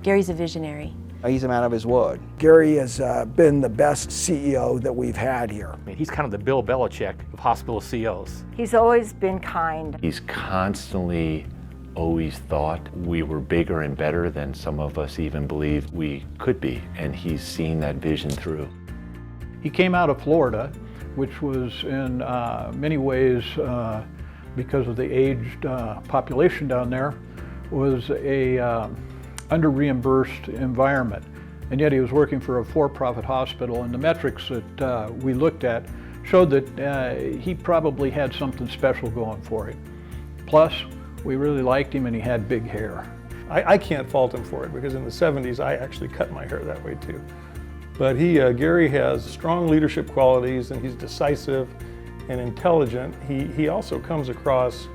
Gary's a visionary. He's a man of his word. Gary has been the best CEO that we've had here. I mean, he's kind of the Bill Belichick of hospital CEOs. He's always been kind. He's constantly always thought we were bigger and better than some of us even believed we could be, and he's seen that vision through. He came out of Florida, which was in many ways, because of the aged population down there, was a under-reimbursed environment. And yet he was working for a for-profit hospital, and the metrics that we looked at showed that he probably had something special going for him. Plus, we really liked him and he had big hair. I can't fault him for it, because in the 70s I actually cut my hair that way too. But Gary has strong leadership qualities, and he's decisive and intelligent. He also comes across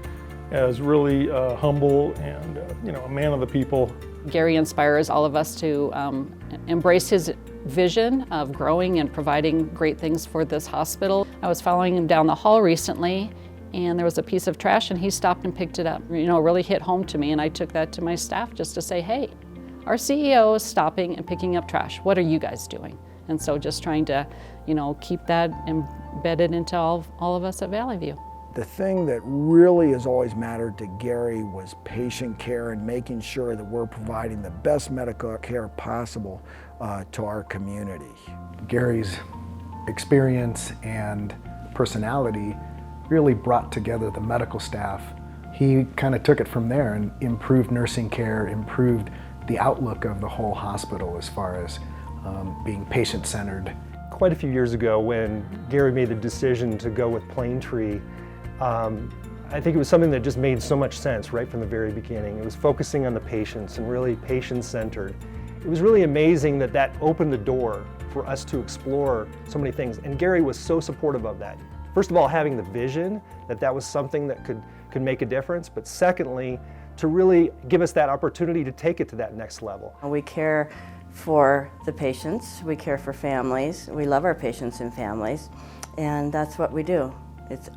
as really humble and a man of the people. Gary inspires all of us to embrace his vision of growing and providing great things for this hospital. I was following him down the hall recently, and there was a piece of trash, and he stopped and picked it up. It really hit home to me, and I took that to my staff just to say, hey, our CEO is stopping and picking up trash. What are you guys doing? And so just trying to, keep that embedded into all of us at Valley View. The thing that really has always mattered to Gary was patient care and making sure that we're providing the best medical care possible to our community. Gary's experience and personality really brought together the medical staff. He kind of took it from there and improved nursing care, improved the outlook of the whole hospital as far as being patient-centered. Quite a few years ago, when Gary made the decision to go with Plaintree, I think it was something that just made so much sense right from the very beginning. It was focusing on the patients and really patient-centered. It was really amazing that opened the door for us to explore so many things, and Gary was so supportive of that. First of all, having the vision that was something that could make a difference, but secondly, to really give us that opportunity to take it to that next level. We care for the patients, we care for families, we love our patients and families, and that's what we do.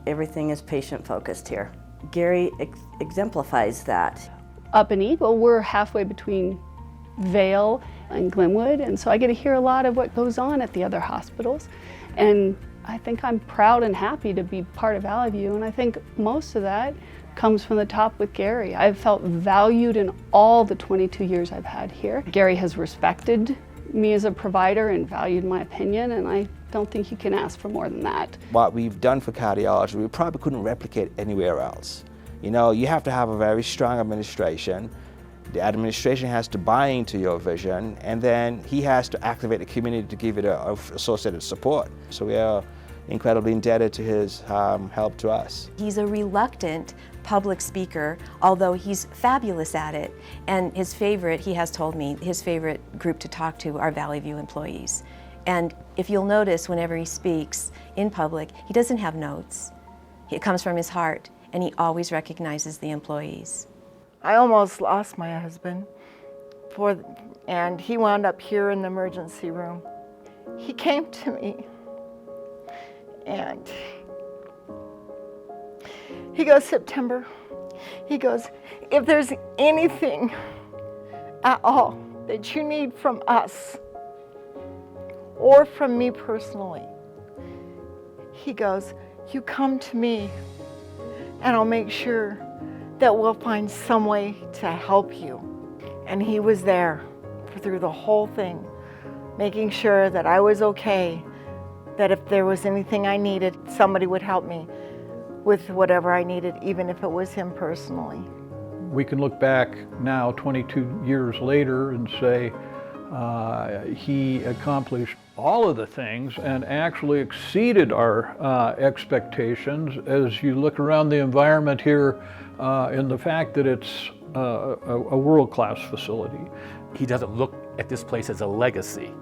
Everything is patient-focused here. Gary exemplifies that. Up in Eagle, we're halfway between Vail and Glenwood, and so I get to hear a lot of what goes on at the other hospitals. And I think I'm proud and happy to be part of Valley View, and I think most of that comes from the top with Gary. I've felt valued in all the 22 years I've had here. Gary has respected me as a provider and valued my opinion, and I don't think you can ask for more than that. What we've done for cardiology, we probably couldn't replicate anywhere else. You have to have a very strong administration. The administration has to buy into your vision, and then he has to activate the community to give it associated support. So we are incredibly indebted to his help to us. He's a reluctant public speaker, although he's fabulous at it. And he has told me, his favorite group to talk to are Valley View employees. And if you'll notice, whenever he speaks in public, he doesn't have notes. It comes from his heart, and he always recognizes the employees. I almost lost my husband, and he wound up here in the emergency room. He came to me, and he goes, September, he goes, if there's anything at all that you need from us, or from me personally, he goes, you come to me, and I'll make sure that we'll find some way to help you. And he was there through the whole thing, making sure that I was okay, that if there was anything I needed, somebody would help me with whatever I needed, even if it was him personally. We can look back now 22 years later and say he accomplished all of the things and actually exceeded our expectations as you look around the environment here and the fact that it's a world-class facility. He doesn't look at this place as a legacy,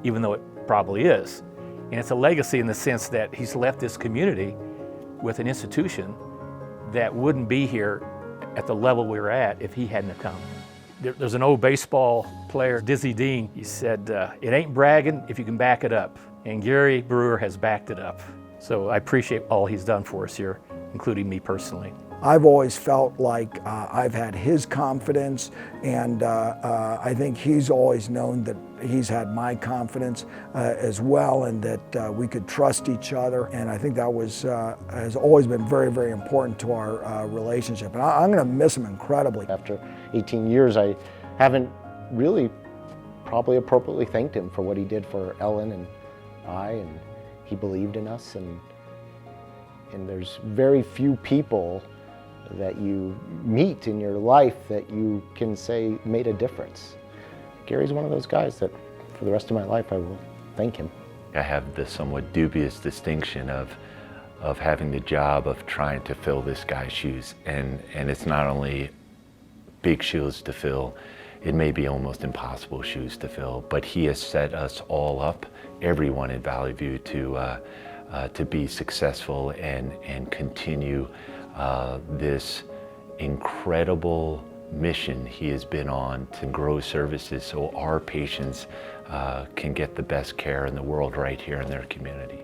even though it probably is. And it's a legacy in the sense that he's left this community with an institution that wouldn't be here at the level we were at if he hadn't have come. There's an old baseball player, Dizzy Dean. He said, it ain't bragging if you can back it up. And Gary Brewer has backed it up. So I appreciate all he's done for us here, including me personally. I've always felt like I've had his confidence, and I think he's always known that he's had my confidence as well, and that we could trust each other. And I think that has always been very, very important to our relationship. And I'm going to miss him incredibly. After 18 years, I haven't really probably appropriately thanked him for what he did for Ellen and I, and he believed in us. And there's very few people that you meet in your life that you can say made a difference. Gary's one of those guys that for the rest of my life I will thank him. I have the somewhat dubious distinction of having the job of trying to fill this guy's shoes. And it's not only big shoes to fill, it may be almost impossible shoes to fill, but he has set us all up, everyone in Valley View, to be successful and continue this incredible mission he has been on to grow services so our patients can get the best care in the world right here in their community.